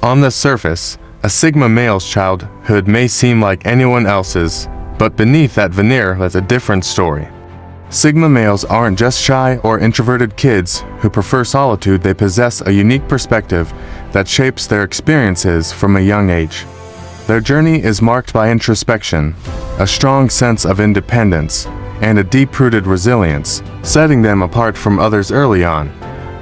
On the surface, a Sigma male's childhood may seem like anyone else's, but beneath that veneer lies a different story. Sigma males aren't just shy or introverted kids who prefer solitude. They possess a unique perspective that shapes their experiences from a young age. Their journey is marked by introspection, a strong sense of independence, and a deep-rooted resilience, setting them apart from others early on.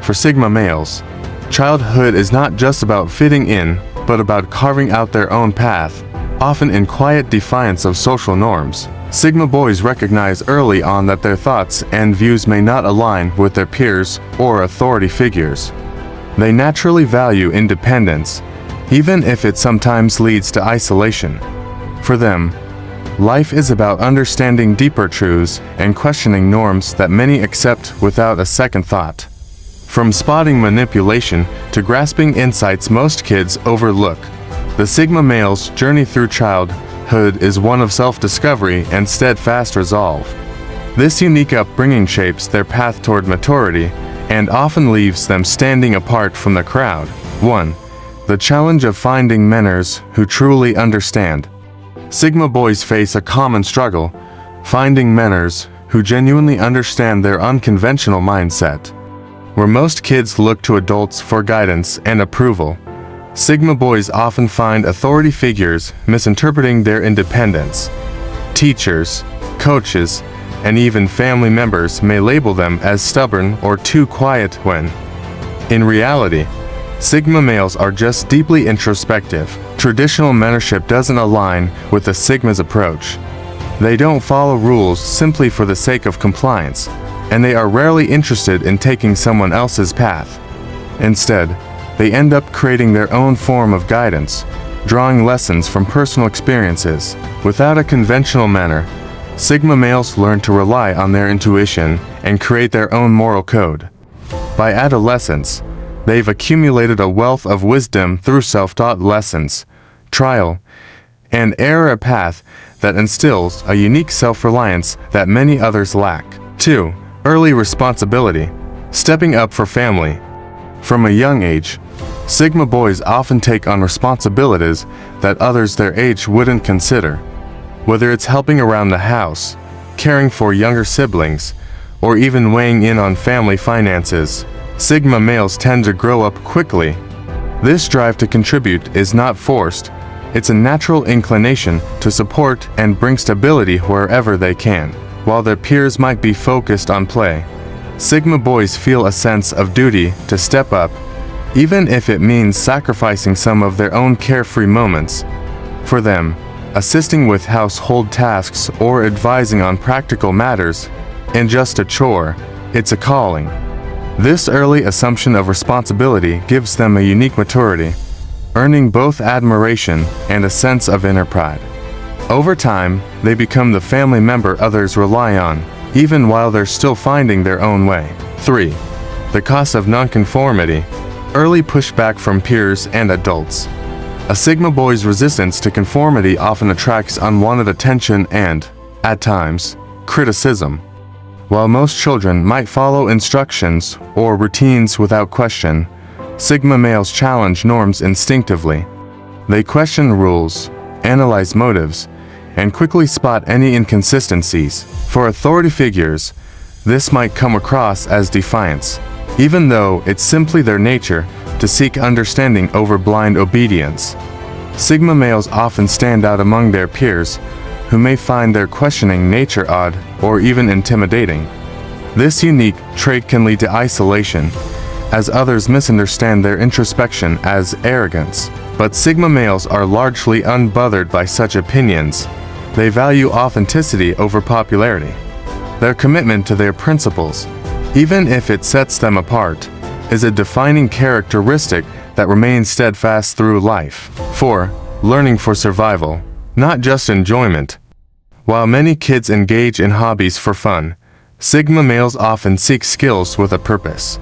For Sigma males, childhood is not just about fitting in, but about carving out their own path, often in quiet defiance of social norms. Sigma boys recognize early on that their thoughts and views may not align with their peers or authority figures. They naturally value independence, even if it sometimes leads to isolation. For them, life is about understanding deeper truths and questioning norms that many accept without a second thought. From spotting manipulation to grasping insights most kids overlook, the Sigma male's journey through childhood is one of self-discovery and steadfast resolve. This unique upbringing shapes their path toward maturity and often leaves them standing apart from the crowd. 1. The challenge of finding mentors who truly understand. Sigma boys face a common struggle, finding mentors who genuinely understand their unconventional mindset. Where most kids look to adults for guidance and approval, Sigma boys often find authority figures misinterpreting their independence. Teachers, coaches, and even family members may label them as stubborn or too quiet when, in reality, Sigma males are just deeply introspective. Traditional mentorship doesn't align with the Sigma's approach. They don't follow rules simply for the sake of compliance, and they are rarely interested in taking someone else's path. Instead, they end up creating their own form of guidance, drawing lessons from personal experiences. Without a conventional mentor, Sigma males learn to rely on their intuition and create their own moral code. By adolescence, they've accumulated a wealth of wisdom through self-taught lessons, trial, and error, a path that instills a unique self-reliance that many others lack. 2. Early responsibility, stepping up for family. From a young age, Sigma boys often take on responsibilities that others their age wouldn't consider. Whether it's helping around the house, caring for younger siblings, or even weighing in on family finances, Sigma males tend to grow up quickly. This drive to contribute is not forced. It's a natural inclination to support and bring stability wherever they can. While their peers might be focused on play, Sigma boys feel a sense of duty to step up, even if it means sacrificing some of their own carefree moments. For them, assisting with household tasks or advising on practical matters isn't just a chore, it's a calling. This early assumption of responsibility gives them a unique maturity, earning both admiration and a sense of inner pride. Over time, they become the family member others rely on, even while they're still finding their own way. 3. The cost of nonconformity, early pushback from peers and adults. A Sigma boy's resistance to conformity often attracts unwanted attention and, at times, criticism. While most children might follow instructions or routines without question, Sigma males challenge norms instinctively. They question rules, analyze motives, and quickly spot any inconsistencies. For authority figures, this might come across as defiance, even though it's simply their nature to seek understanding over blind obedience. Sigma males often stand out among their peers, who may find their questioning nature odd or even intimidating. This unique trait can lead to isolation, as others misunderstand their introspection as arrogance. But Sigma males are largely unbothered by such opinions. They value authenticity over popularity. Their commitment to their principles, even if it sets them apart, is a defining characteristic that remains steadfast through life. 4. Learning for survival, not just enjoyment. While many kids engage in hobbies for fun, Sigma males often seek skills with a purpose.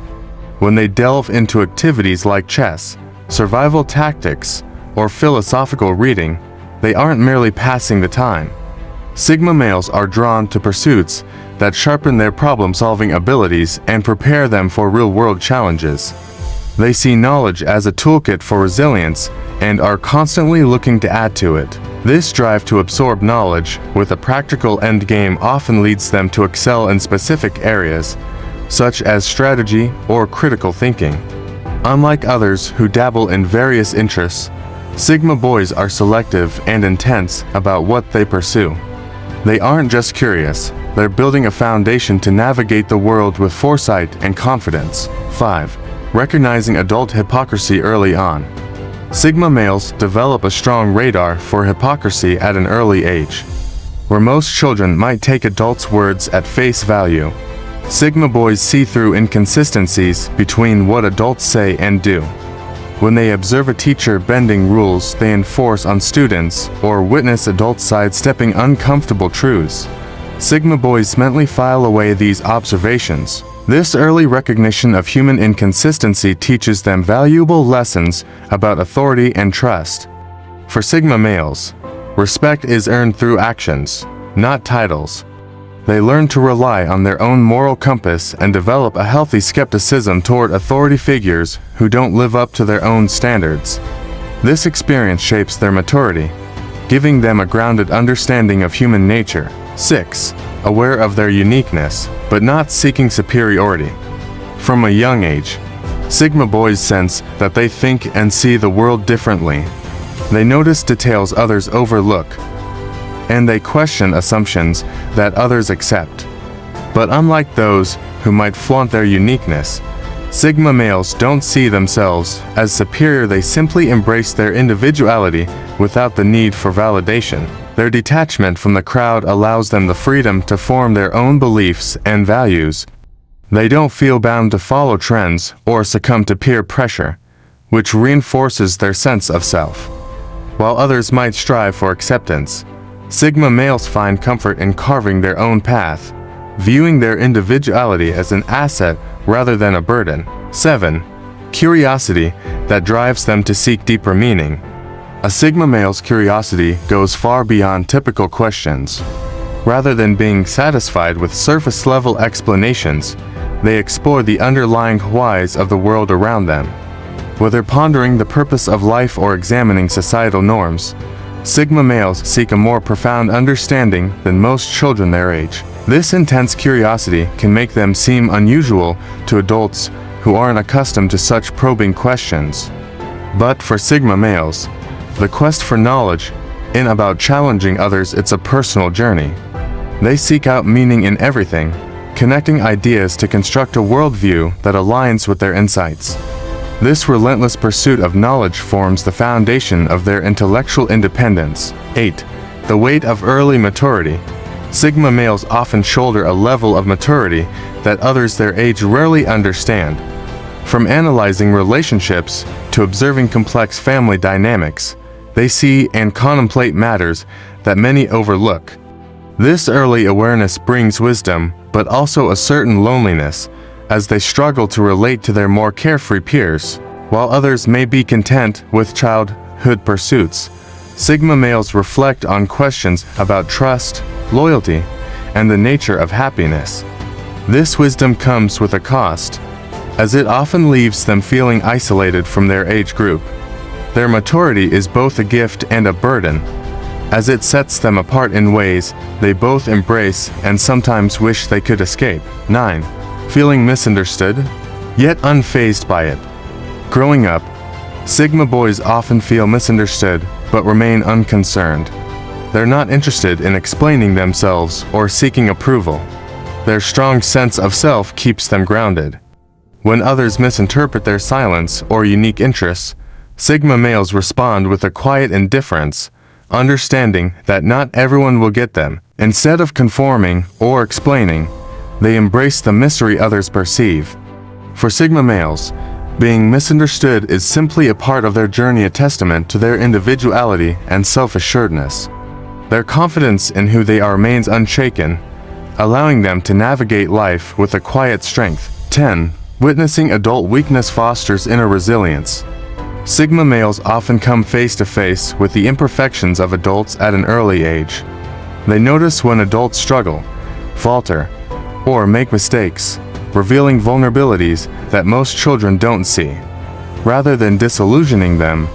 When they delve into activities like chess, survival tactics, or philosophical reading, they aren't merely passing the time. Sigma males are drawn to pursuits that sharpen their problem-solving abilities and prepare them for real-world challenges. They see knowledge as a toolkit for resilience and are constantly looking to add to it. This drive to absorb knowledge with a practical endgame often leads them to excel in specific areas, such as strategy or critical thinking. Unlike others who dabble in various interests, Sigma boys are selective and intense about what they pursue. They aren't just curious, they're building a foundation to navigate the world with foresight and confidence. 5. Recognizing adult hypocrisy early on. Sigma males develop a strong radar for hypocrisy at an early age. Where most children might take adults' words at face value, Sigma boys see through inconsistencies between what adults say and do. When they observe a teacher bending rules they enforce on students or witness adults sidestepping uncomfortable truths, Sigma boys mentally file away these observations. This early recognition of human inconsistency teaches them valuable lessons about authority and trust. For Sigma males, respect is earned through actions, not titles. They learn to rely on their own moral compass and develop a healthy skepticism toward authority figures who don't live up to their own standards. This experience shapes their maturity, giving them a grounded understanding of human nature. 6. Aware of their uniqueness, but not seeking superiority. From a young age, Sigma boys sense that they think and see the world differently. They notice details others overlook, and they question assumptions that others accept. But unlike those who might flaunt their uniqueness, Sigma males don't see themselves as superior. They simply embrace their individuality without the need for validation. Their detachment from the crowd allows them the freedom to form their own beliefs and values. They don't feel bound to follow trends or succumb to peer pressure, which reinforces their sense of self. While others might strive for acceptance, Sigma males find comfort in carving their own path, viewing their individuality as an asset rather than a burden. 7. Curiosity that drives them to seek deeper meaning. A Sigma male's curiosity goes far beyond typical questions. Rather than being satisfied with surface-level explanations, they explore the underlying whys of the world around them. Whether pondering the purpose of life or examining societal norms, Sigma males seek a more profound understanding than most children their age. This intense curiosity can make them seem unusual to adults who aren't accustomed to such probing questions. But for Sigma males, the quest for knowledge isn't about challenging others, it's a personal journey. They seek out meaning in everything, connecting ideas to construct a worldview that aligns with their insights. This relentless pursuit of knowledge forms the foundation of their intellectual independence. 8. The weight of early maturity. Sigma males often shoulder a level of maturity that others their age rarely understand. From analyzing relationships to observing complex family dynamics, they see and contemplate matters that many overlook. This early awareness brings wisdom, but also a certain loneliness, as they struggle to relate to their more carefree peers. While others may be content with childhood pursuits, Sigma males reflect on questions about trust, loyalty, and the nature of happiness. This wisdom comes with a cost, as it often leaves them feeling isolated from their age group. Their maturity is both a gift and a burden, as it sets them apart in ways they both embrace and sometimes wish they could escape. 9. Feeling misunderstood, yet unfazed by it. Growing up, Sigma boys often feel misunderstood but remain unconcerned. They're not interested in explaining themselves or seeking approval. Their strong sense of self keeps them grounded. When others misinterpret their silence or unique interests, Sigma males respond with a quiet indifference, understanding that not everyone will get them. Instead of conforming or explaining, they embrace the mystery others perceive. For Sigma males, being misunderstood is simply a part of their journey, a testament to their individuality and self-assuredness. Their confidence in who they are remains unshaken, allowing them to navigate life with a quiet strength. 10. Witnessing adult weakness fosters inner resilience. Sigma males often come face to face with the imperfections of adults at an early age. They notice when adults struggle, falter, or make mistakes, revealing vulnerabilities that most children don't see. rather than disillusioning them.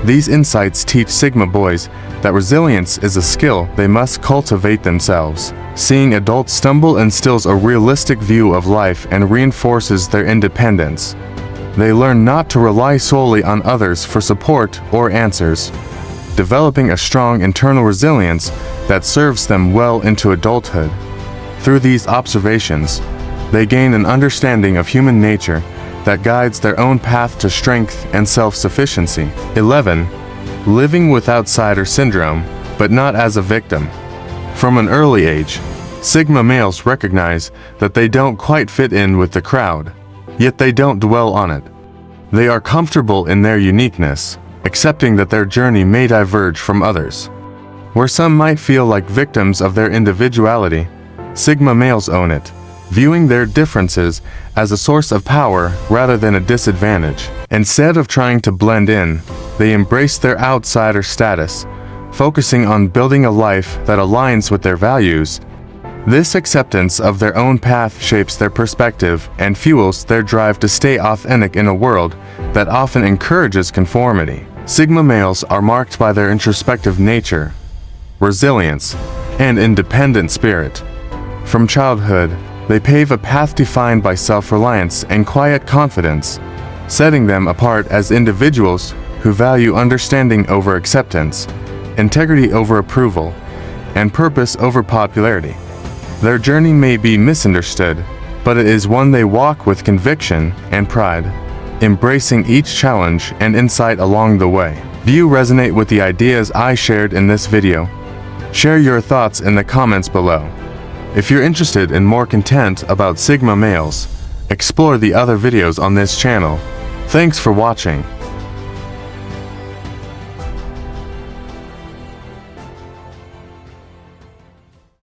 These insights teach Sigma boys that resilience is a skill they must cultivate themselves. Seeing adults stumble instills a realistic view of life and reinforces their independence. They learn not to rely solely on others for support or answers, developing a strong internal resilience that serves them well into adulthood. Through these observations, they gain an understanding of human nature that guides their own path to strength and self-sufficiency. 11. Living with outsider syndrome, but not as a victim. From an early age, Sigma males recognize that they don't quite fit in with the crowd, yet they don't dwell on it. They are comfortable in their uniqueness, accepting that their journey may diverge from others. Where some might feel like victims of their individuality, Sigma males own it, viewing their differences as a source of power rather than a disadvantage. Instead of trying to blend in, they embrace their outsider status, focusing on building a life that aligns with their values. This acceptance of their own path shapes their perspective and fuels their drive to stay authentic in a world that often encourages conformity. Sigma males are marked by their introspective nature, resilience, and independent spirit. From childhood, they pave a path defined by self-reliance and quiet confidence, setting them apart as individuals who value understanding over acceptance, integrity over approval, and purpose over popularity. Their journey may be misunderstood, but it is one they walk with conviction and pride, embracing each challenge and insight along the way. Do you resonate with the ideas I shared in this video? Share your thoughts in the comments below. If you're interested in more content about Sigma males, explore the other videos on this channel. Thanks for watching.